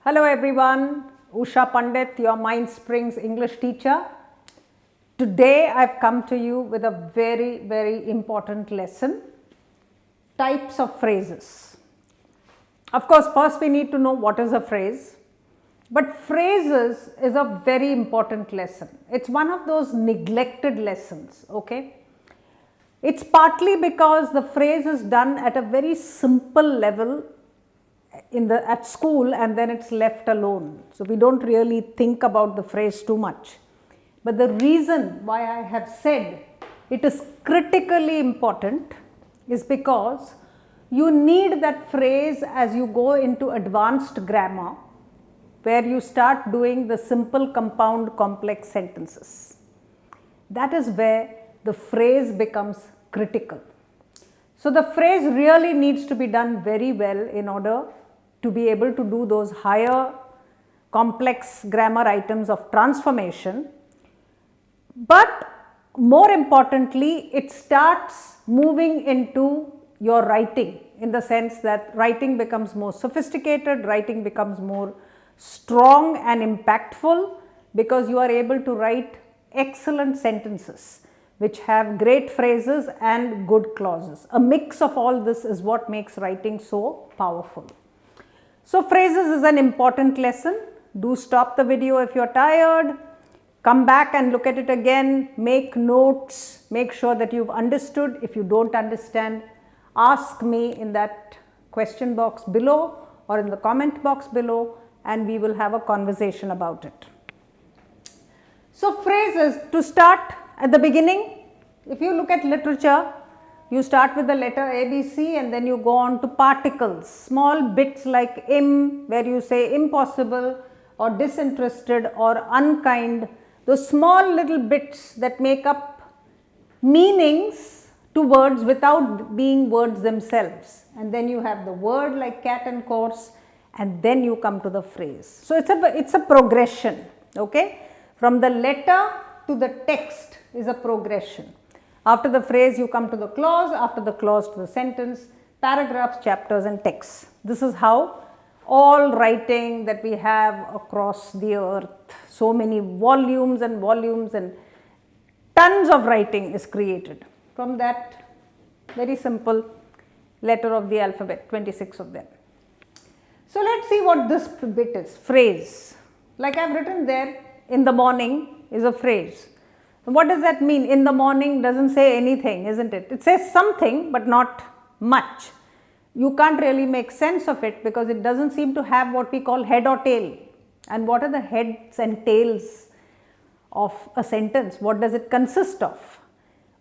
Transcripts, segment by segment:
Hello everyone, Usha Pandit, your Mindsprings English teacher. Today I've come to you with a very important lesson, types of phrases. Of course, first we need to know what is a phrase, but phrases is a very important lesson. It's one of those neglected lessons, okay? It's partly because the phrase is done at a very simple level at school and then it's left alone. So we don't really think about the phrase too much. But the reason why I have said it is critically important is because you need that phrase as you go into advanced grammar, where you start doing the simple, compound, complex sentences. That is where the phrase becomes critical. So the phrase really needs to be done very well in order to be able to do those higher complex grammar items of transformation. But more importantly, it starts moving into your writing, in the sense that writing becomes more sophisticated, writing becomes more strong and impactful, because you are able to write excellent sentences which have great phrases and good clauses. A mix of all this is what makes writing so powerful. So phrases is an important lesson. Do stop the video if you are tired, come back and look at it again, make notes, make sure that you've understood. If you don't understand, ask me in that question box below or in the comment box below, and we will have a conversation about it. So phrases, to start at the beginning, if you look at literature, you start with the letter ABC and then you go on to particles, small bits like im, where you say impossible or disinterested or unkind, those small little bits that make up meanings to words without being words themselves. And then you have the word like cat and horse, and then you come to the phrase. So it's a progression, okay? From the letter to the text is a progression. After the phrase you come to the clause, after the clause to the sentence, paragraphs, chapters and texts. This is how all writing that we have across the earth, so many volumes and tons of writing is created from that very simple letter of the alphabet, 26 of them. So let's see what this bit is, phrase. Like I've written there, in the morning is a phrase. What does that mean? In the morning doesn't say anything, isn't it? It says something but not much. You can't really make sense of it because it doesn't seem to have what we call head or tail. And what are the heads and tails of a sentence? What does it consist of?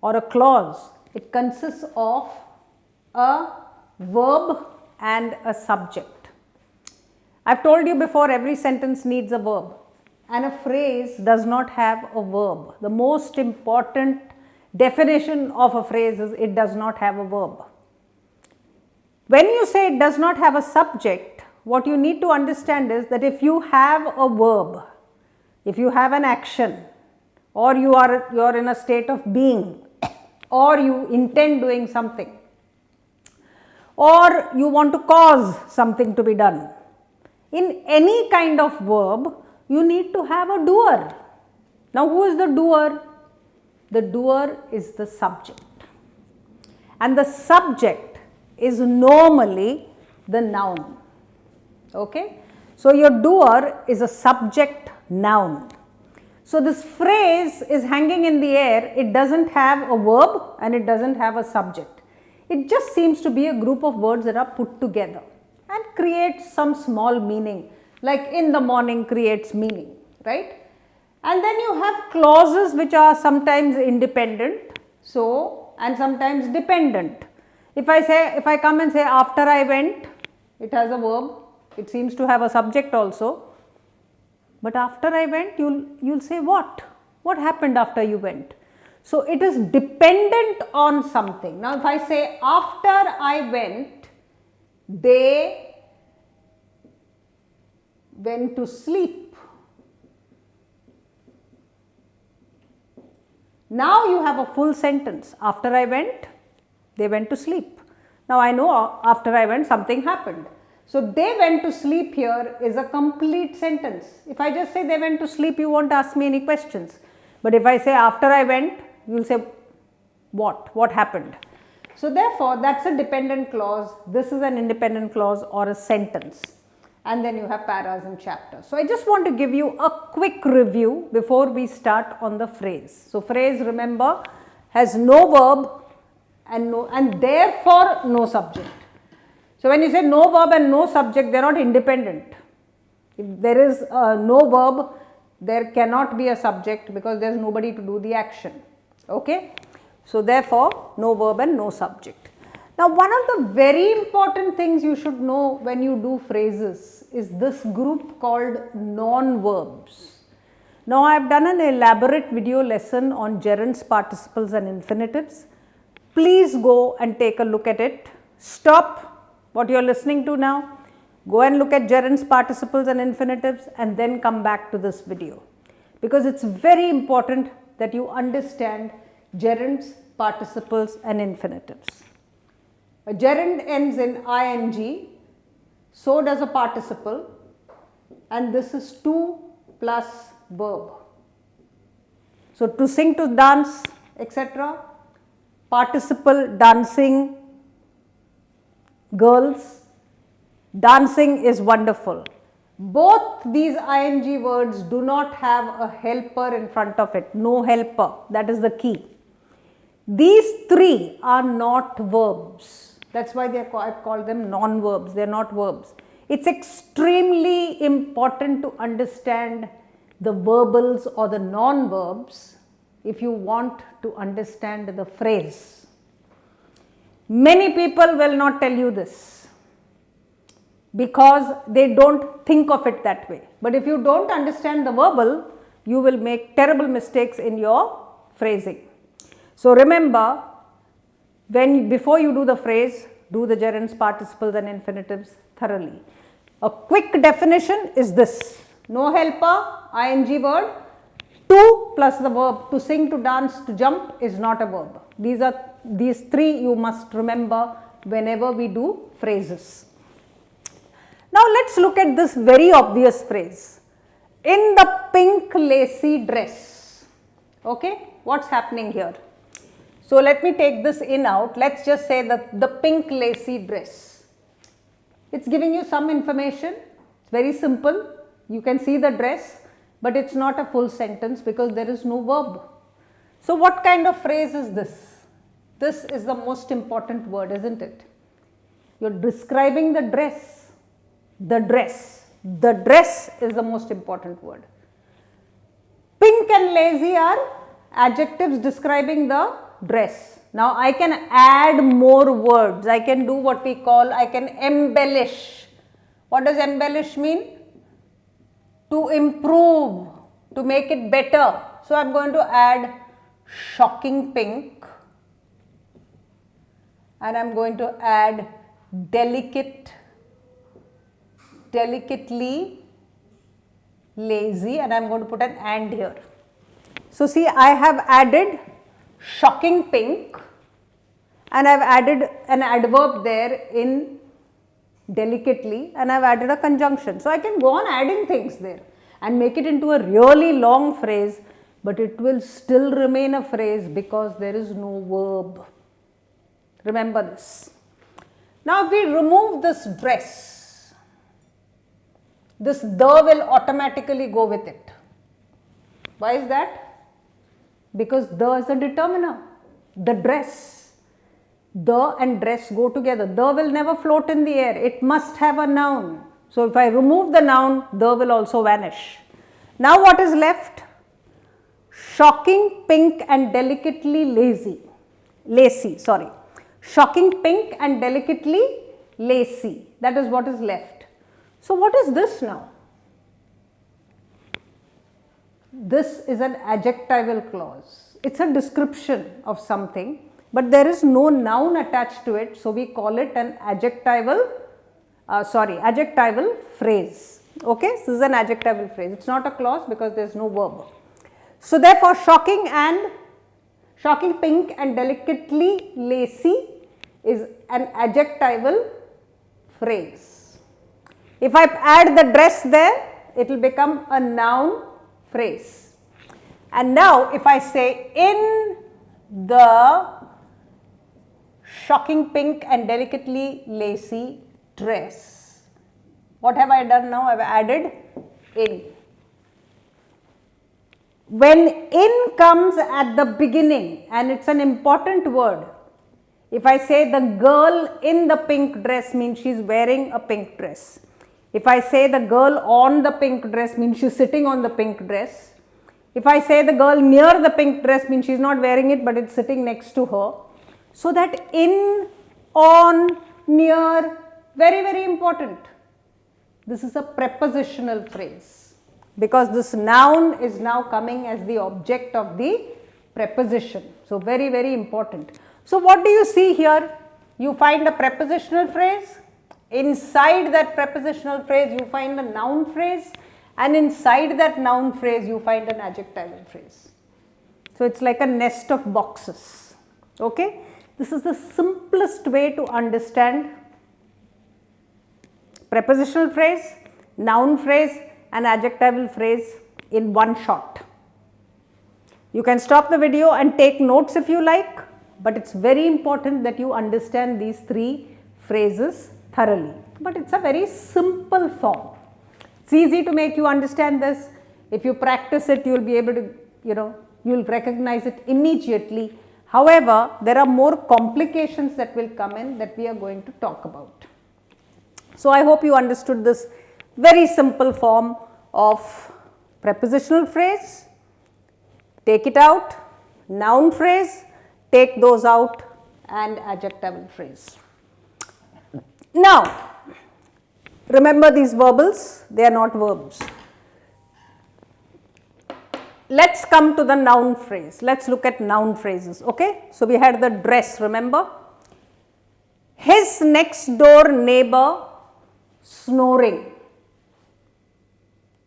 Or a clause? It consists of a verb and a subject. I've told you before, every sentence needs a verb. And a phrase does not have a verb. The most important definition of a phrase is it does not have a verb. When you say it does not have a subject, what you need to understand is that if you have a verb, if you have an action, or you are in a state of being, or you intend doing something, or you want to cause something to be done, in any kind of verb, you need to have a doer. Now who is the doer? The doer is the subject. And the subject is normally the noun. Okay? So your doer is a subject noun. So this phrase is hanging in the air. It doesn't have a verb and it doesn't have a subject. It just seems to be a group of words that are put together and creates some small meaning. Like in the morning creates meaning, right? And then you have clauses which are sometimes independent, and sometimes dependent. If I come and say after I went, it has a verb, it seems to have a subject also. But after I went, you'll say what? What happened after you went? So it is dependent on something. Now if I say after I went, they went to sleep. Now you have a full sentence. After I went, they went to sleep. Now I know after I went something happened. So they went to sleep here is a complete sentence. If I just say they went to sleep, you won't ask me any questions. But if I say after I went, you will say what happened. So therefore, that's a dependent clause, this is an independent clause or a sentence, and then you have paras and chapters. So I just want to give you a quick review before we start on the phrase. So phrase, remember, has no verb and therefore no subject. So when you say no verb and no subject, they are not independent. If there is no verb, there cannot be a subject because there is nobody to do the action. Okay? So therefore, no verb and no subject. Now one of the very important things you should know when you do phrases is this group called non-verbs. Now I have done an elaborate video lesson on gerunds, participles and infinitives. Please go and take a look at it. Stop what you are listening to now. Go and look at gerunds, participles and infinitives and then come back to this video. Because it's very important that you understand gerunds, participles and infinitives. A gerund ends in ing, so does a participle, and this is to plus verb. So to sing, to dance, etc. Participle, dancing, girls, dancing is wonderful. Both these ing words do not have a helper in front of it, no helper, that is the key. These three are not verbs, that's why I've called them non-verbs, they are not verbs. It's extremely important to understand the verbals or the non-verbs if you want to understand the phrase. Many people will not tell you this because they don't think of it that way. But if you don't understand the verbal, you will make terrible mistakes in your phrasing. So remember, before you do the phrase, do the gerunds, participles and infinitives thoroughly. A quick definition is this: no helper, ing word, to plus the verb, to sing, to dance, to jump is not a verb. These three you must remember whenever we do phrases. Now let's look at this very obvious phrase. In the pink lacy dress. Okay, what's happening here? So let me take this in out. Let's just say that the pink lacy dress. It's giving you some information. It's very simple. You can see the dress, but it's not a full sentence because there is no verb. So what kind of phrase is this? This is the most important word, isn't it? You're describing the dress. The dress. The dress is the most important word. Pink and lazy are adjectives describing the dress. Now I can add more words. I can do what we call, I can embellish. What does embellish mean? To improve, to make it better. So I am going to add shocking pink and I am going to add delicately lazy, and I am going to put an and here. So see, I have added shocking pink and I have added an adverb there in delicately and I have added a conjunction. So I can go on adding things there and make it into a really long phrase, but it will still remain a phrase because there is no verb. Remember this. Now if we remove this dress, this the will automatically go with it. Why is that? Because the is a determiner. The dress. The and dress go together. The will never float in the air. It must have a noun. So if I remove the noun, the will also vanish. Now what is left? Shocking pink and delicately lacy. Shocking pink and delicately lacy. That is what is left. So what is this now? This is an adjectival clause. It's a description of something, but there is no noun attached to it, so we call it an adjectival phrase. Okay, this is an adjectival phrase. It's not a clause because there is no verb. So therefore, shocking pink and delicately lacy is an adjectival phrase. If I add the dress there, it will become a noun phrase. And now if I say in the shocking pink and delicately lacy dress, what have I done now? I have added in. When in comes at the beginning, and it's an important word, if I say the girl in the pink dress means she's wearing a pink dress. If I say the girl on the pink dress means she's sitting on the pink dress. If I say the girl near the pink dress means she's not wearing it but it's sitting next to her. So that in, on, near, very, very important. This is a prepositional phrase because this noun is now coming as the object of the preposition. So very, very important. So what do you see here? You find a prepositional phrase. Inside that prepositional phrase you find a noun phrase, and inside that noun phrase you find an adjectival phrase. So it's like a nest of boxes. Okay? This is the simplest way to understand prepositional phrase, noun phrase and adjectival phrase in one shot. You can stop the video and take notes if you like, but it's very important that you understand these three phrases thoroughly. But it's a very simple form. It's easy to make you understand this. If you practice it, you will be able to, you will recognize it immediately. However, there are more complications that will come in that we are going to talk about. So I hope you understood this very simple form of prepositional phrase. Take it out, noun phrase, take those out, and adjectival phrase. Now, remember these verbals, they are not verbs. Let's come to the noun phrase. Let's look at noun phrases, okay? So we had the dress, remember? His next door neighbor snoring.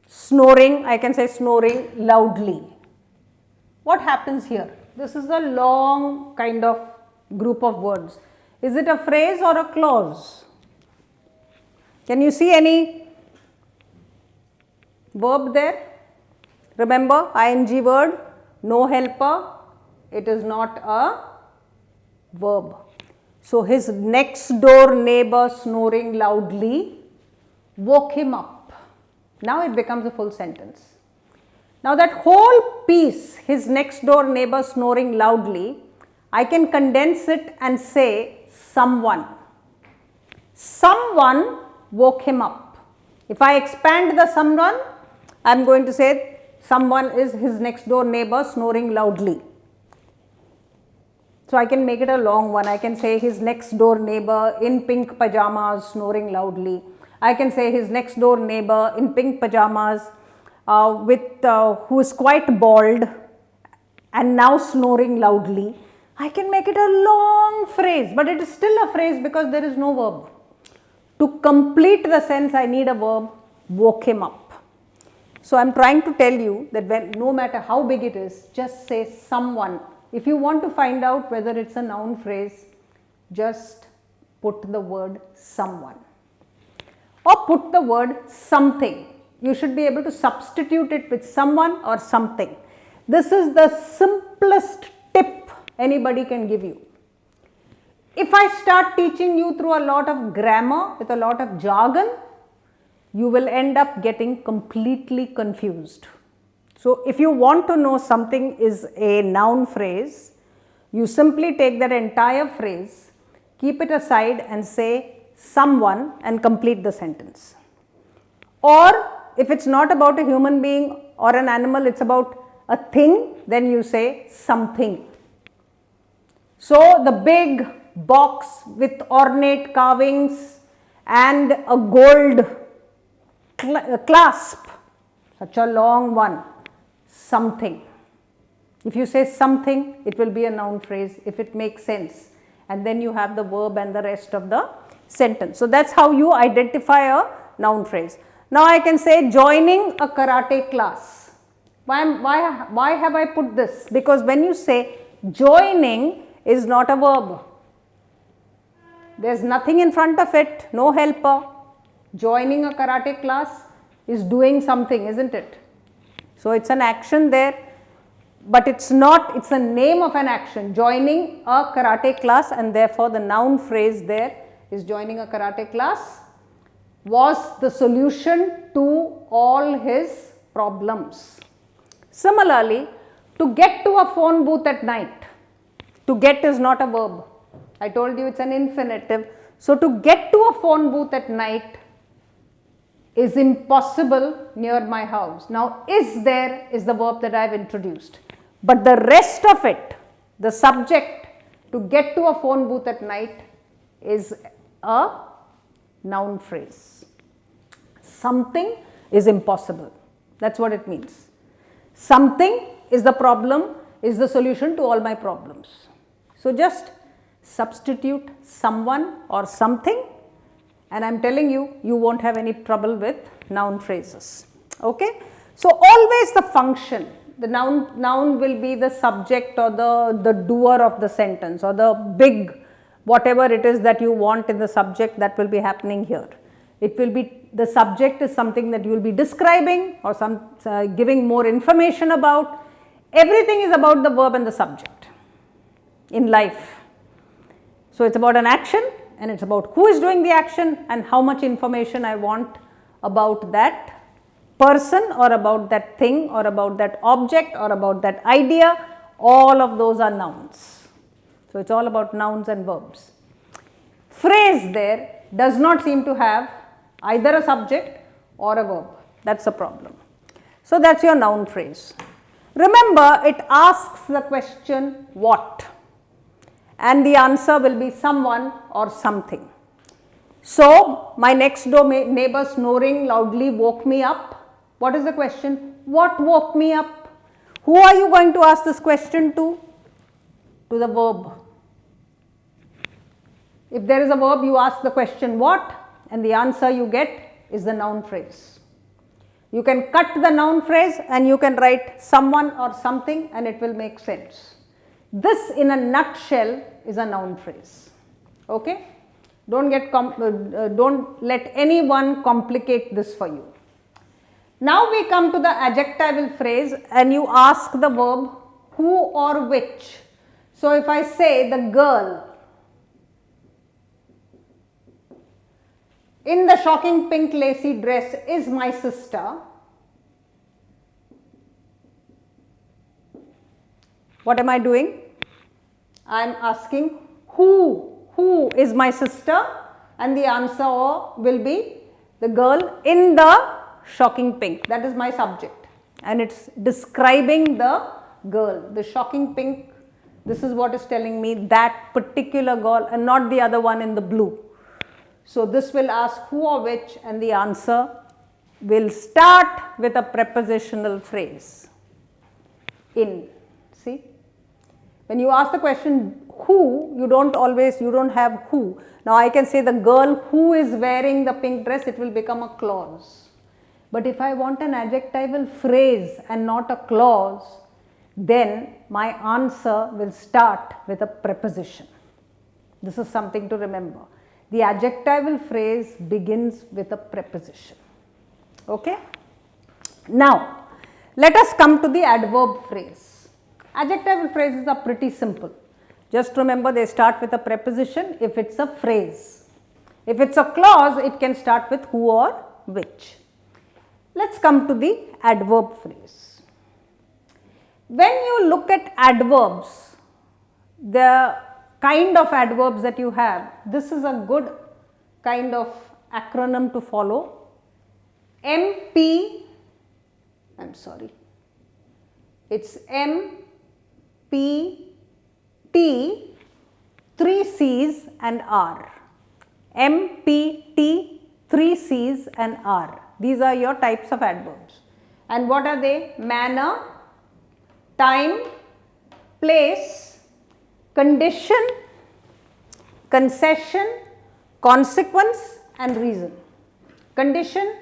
Snoring, I can say snoring loudly. What happens here? This is a long kind of group of words. Is it a phrase or a clause? Can you see any verb there? Remember, ing word, no helper, it is not a verb. So his next door neighbor snoring loudly woke him up. Now it becomes a full sentence. Now that whole piece, his next door neighbor snoring loudly, I can condense it and say someone. Someone woke him up. If I expand the someone, I am going to say someone is his next door neighbor snoring loudly. So I can make it a long one. I can say his next door neighbor in pink pajamas snoring loudly. I can say his next door neighbor in pink pajamas who is quite bald and now snoring loudly. I can make it a long phrase, but it is still a phrase because there is no verb. To complete the sense, I need a verb, woke him up. So I am trying to tell you that no matter how big it is, just say someone. If you want to find out whether it's a noun phrase, just put the word someone or put the word something. You should be able to substitute it with someone or something. This is the simplest tip anybody can give you. If I start teaching you through a lot of grammar with a lot of jargon, you will end up getting completely confused. So if you want to know something is a noun phrase, you simply take that entire phrase, keep it aside and say someone and complete the sentence. Or if it's not about a human being or an animal, it's about a thing, then you say something. So the big box with ornate carvings and a gold clasp, such a long one, something. If you say something, it will be a noun phrase if it makes sense, and then you have the verb and the rest of the sentence. So that's how you identify a noun phrase. Now I can say joining a karate class. Why have I put this? Because when you say joining is not a verb. There is nothing in front of it, no helper. Joining a karate class is doing something, isn't it? So it's an action there, but it's not, it's the name of an action, joining a karate class, and therefore the noun phrase there is joining a karate class was the solution to all his problems. Similarly, to get to a phone booth at night, to get is not a verb. I told you it's an infinitive. So to get to a phone booth at night is impossible near my house. Now is there is the verb that I have introduced. But the rest of it, the subject to get to a phone booth at night is a noun phrase. Something is impossible. That's what it means. Something is the problem, is the solution to all my problems. So just substitute someone or something, and I am telling you, you won't have any trouble with noun phrases. Okay? So always the function, the noun will be the subject or the doer of the sentence, or the big whatever it is that you want in the subject, that will be happening here. It will be, the subject is something that you will be describing or giving more information about. Everything is about the verb and the subject in life. So it's about an action, and it's about who is doing the action and how much information I want about that person or about that thing or about that object or about that idea. All of those are nouns. So it's all about nouns and verbs. Phrase there does not seem to have either a subject or a verb. That's the problem. So that's your noun phrase. Remember, it asks the question what, and the answer will be someone or something. So my next door neighbor snoring loudly woke me up. What is the question? What woke me up? Who are you going to ask this question to? To the verb. If there is a verb, you ask the question what, and the answer you get is the noun phrase. You can cut the noun phrase and you can write someone or something, and it will make sense. This in a nutshell is a noun phrase. Okay? Don't let anyone complicate this for you. Now we come to the adjectival phrase, and you ask the verb who or which. So if I say the girl in the shocking pink lacy dress is my sister, what am I doing? I am asking who is my sister, and the answer will be the girl in the shocking pink. That is my subject, and it's describing the girl. The shocking pink, this is what is telling me that particular girl and not the other one in the blue. So this will ask who or which, and the answer will start with a prepositional phrase. In. See? When you ask the question who, you don't have who. Now I can say the girl who is wearing the pink dress, it will become a clause. But if I want an adjectival phrase and not a clause, then my answer will start with a preposition. This is something to remember. The adjectival phrase begins with a preposition. Okay? Now, let us come to the adverb phrase. Adjectival phrases are pretty simple. Just remember, they start with a preposition if it's a phrase. If it's a clause, it can start with who or which. Let's come to the adverb phrase. When you look at adverbs, the kind of adverbs that you have, this is a good kind of acronym to follow. It's M, P, T, 3 C's and R. M, P, T, 3 C's and R. These are your types of adverbs. And what are they? Manner, time, place, condition, concession, consequence and reason. Condition,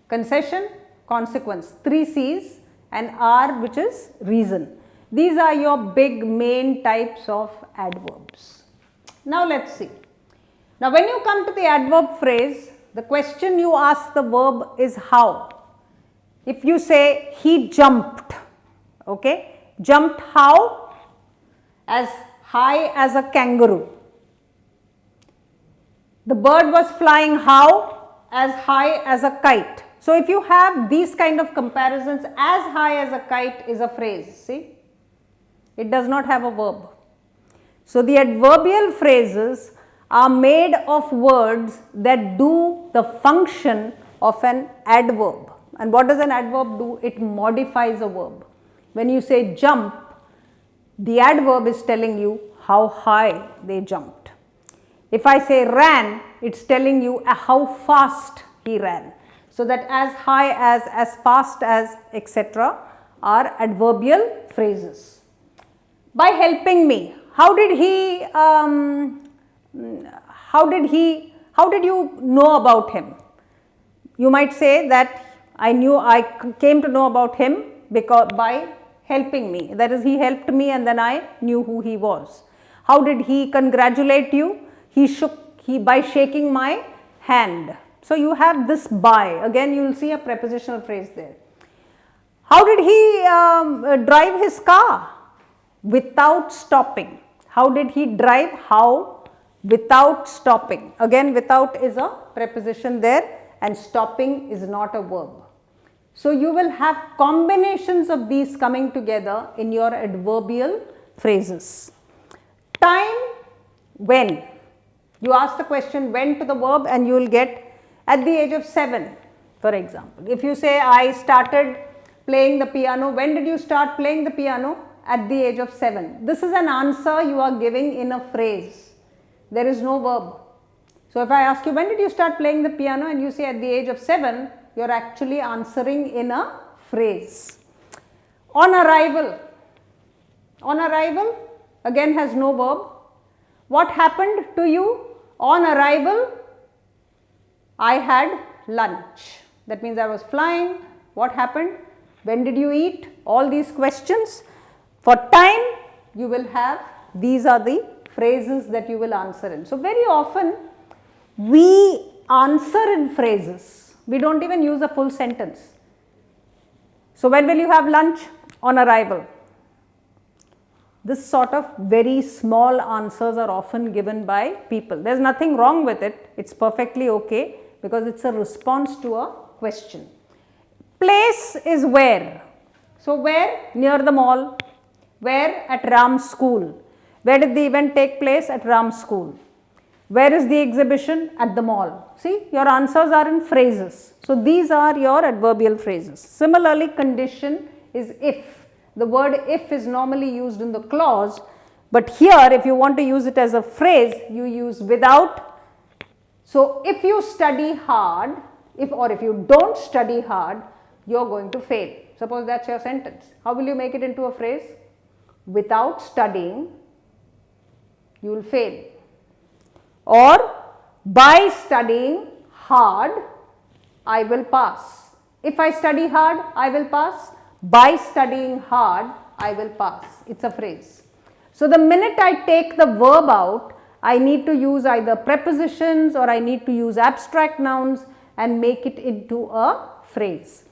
concession, consequence, 3 C's and R, which is reason. These are your big main types of adverbs. Now let's see. Now when you come to the adverb phrase, The question you ask the verb is how. If you say he jumped, okay, jumped how? As high as a kangaroo. The bird was flying how? As high as a kite. So if you have these kind of comparisons, as high as a kite is a phrase, see, it does not have a verb. So the adverbial phrases are made of words that do the function of an adverb. And what does an adverb do? It modifies a verb. When you say jump, the adverb is telling you how high they jumped. If I say ran, it's telling you how fast he ran. So that as high as fast as, etc. are adverbial phrases. By helping me, how did you know about him? You might say that I came to know about him because by helping me. That is, he helped me and then I knew who he was. How did he congratulate you? By shaking my hand. So you have this by. Again, you will see a prepositional phrase there. How did he drive his car? Without stopping. How did he drive? How? Without stopping. Again, without is a preposition there and stopping is not a verb. So you will have combinations of these coming together in your adverbial phrases. Time, when. You ask the question when to the verb and you will get at the age of 7, for example. If you say I started playing the piano, when did you start playing the piano? At the age of 7. This is an answer you are giving in a phrase. There is no verb. So if I ask you when did you start playing the piano and you say at the age of 7, you are actually answering in a phrase. On arrival. On arrival again has no verb. What happened to you? On arrival, I had lunch. That means I was flying. What happened? When did you eat? All these questions. For time, you will have, these are the phrases that you will answer in. So very often, we answer in phrases. We don't even use a full sentence. So when will you have lunch? On arrival. This sort of very small answers are often given by people. There is nothing wrong with it. It's perfectly okay because it's a response to a question. Place is where? So where? Near the mall. Where? At Ram's school. Where did the event take place? At Ram's school. Where is the exhibition? At the mall. See, your answers are in phrases. So these are your adverbial phrases. Similarly, condition is if. The word if is normally used in the clause, but here if you want to use it as a phrase, you use without. So if you study hard, if you don't study hard, you are going to fail. Suppose that's your sentence. How will you make it into a phrase? Without studying, you will fail. Or by studying hard, I will pass. If I study hard, I will pass. By studying hard, I will pass. It's a phrase. So the minute I take the verb out, I need to use either prepositions or I need to use abstract nouns and make it into a phrase.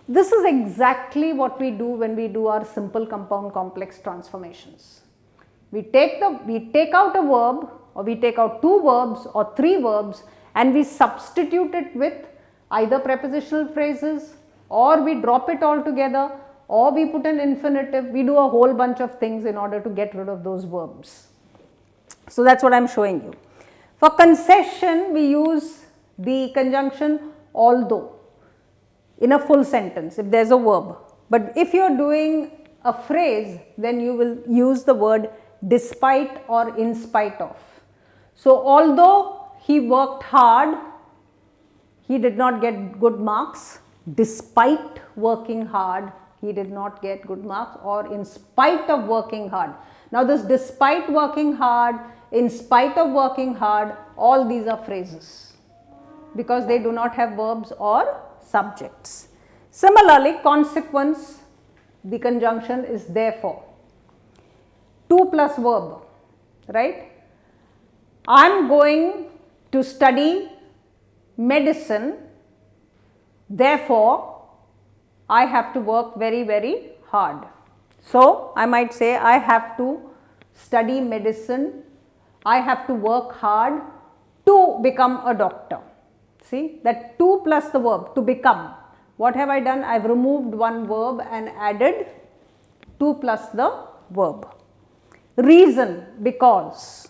This is exactly what we do when we do our simple compound complex transformations. We take out a verb, or we take out 2 verbs or 3 verbs and we substitute it with either prepositional phrases, or we drop it all together, or we put an infinitive. We do a whole bunch of things in order to get rid of those verbs. So that's what I'm showing you. For concession, we use the conjunction although in a full sentence if there's a verb. But if you're doing a phrase, then you will use the word despite or in spite of. So although he worked hard, he did not get good marks. Despite working hard, he did not get good marks, or in spite of working hard. Now this despite working hard, in spite of working hard, all these are phrases because they do not have verbs or subjects. Similarly, consequence, the conjunction is therefore. 2 plus verb, right? I am going to study medicine, therefore I have to work very, very hard. So I might say I have to study medicine, I have to work hard to become a doctor. See, that to plus the verb to become. What have I done? I have removed one verb and added to plus the verb. Reason, because,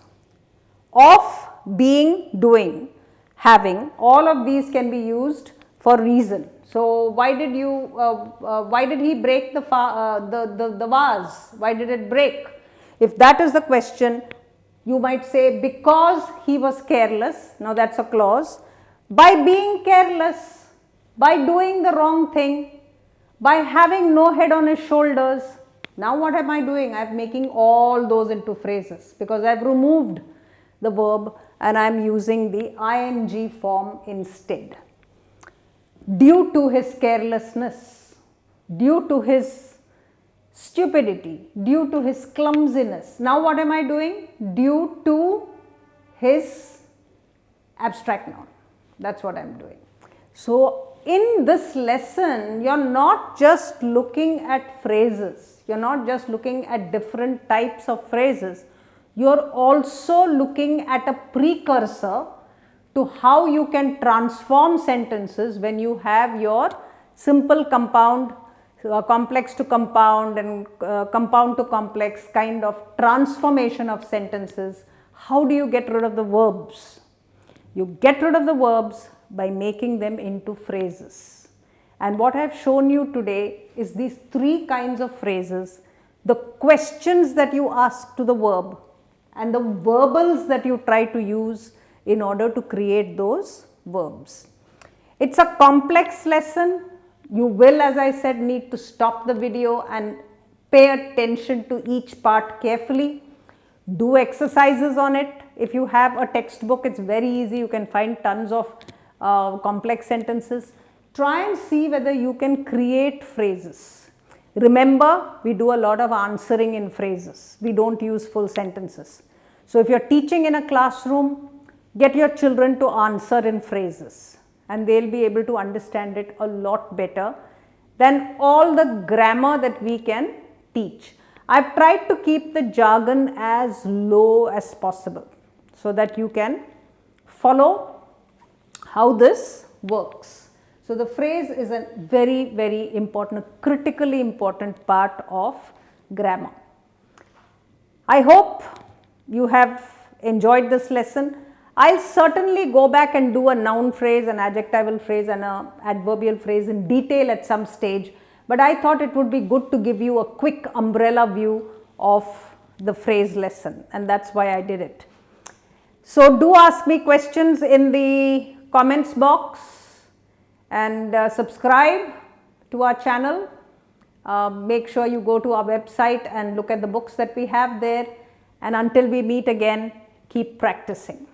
of, being, doing, having, all of these can be used for reason. So why did he break the vase? Why did it break? If that is the question, you might say because he was careless. Now that's a clause. By being careless, by doing the wrong thing, by having no head on his shoulders. Now what am I doing? I am making all those into phrases because I have removed the verb and I am using the ing form instead. Due to his carelessness, due to his stupidity, due to his clumsiness. Now what am I doing? Due to his abstract noun. That's what I am doing. So in this lesson, you are not just looking at phrases, you are not just looking at different types of phrases, you are also looking at a precursor to how you can transform sentences when you have your simple compound, complex to compound and compound to complex kind of transformation of sentences. How do you get rid of the verbs? You get rid of the verbs by making them into phrases. And what I have shown you today is these three kinds of phrases, the questions that you ask to the verb and the verbals that you try to use in order to create those verbs. It's a complex lesson. You will, as I said, need to stop the video and pay attention to each part carefully. Do exercises on it. If you have a textbook, it's very easy. You can find tons of complex sentences. Try and see whether you can create phrases. Remember, we do a lot of answering in phrases. We don't use full sentences. So if you're teaching in a classroom, get your children to answer in phrases and they'll be able to understand it a lot better than all the grammar that we can teach. I've tried to keep the jargon as low as possible so that you can follow how this works. So the phrase is a very, very important, critically important part of grammar. I hope you have enjoyed this lesson. I'll certainly go back and do a noun phrase, an adjectival phrase and an adverbial phrase in detail at some stage. But I thought it would be good to give you a quick umbrella view of the phrase lesson, and that's why I did it. So do ask me questions in the comments box and subscribe to our channel. Make sure you go to our website and look at the books that we have there. And until we meet again, keep practicing.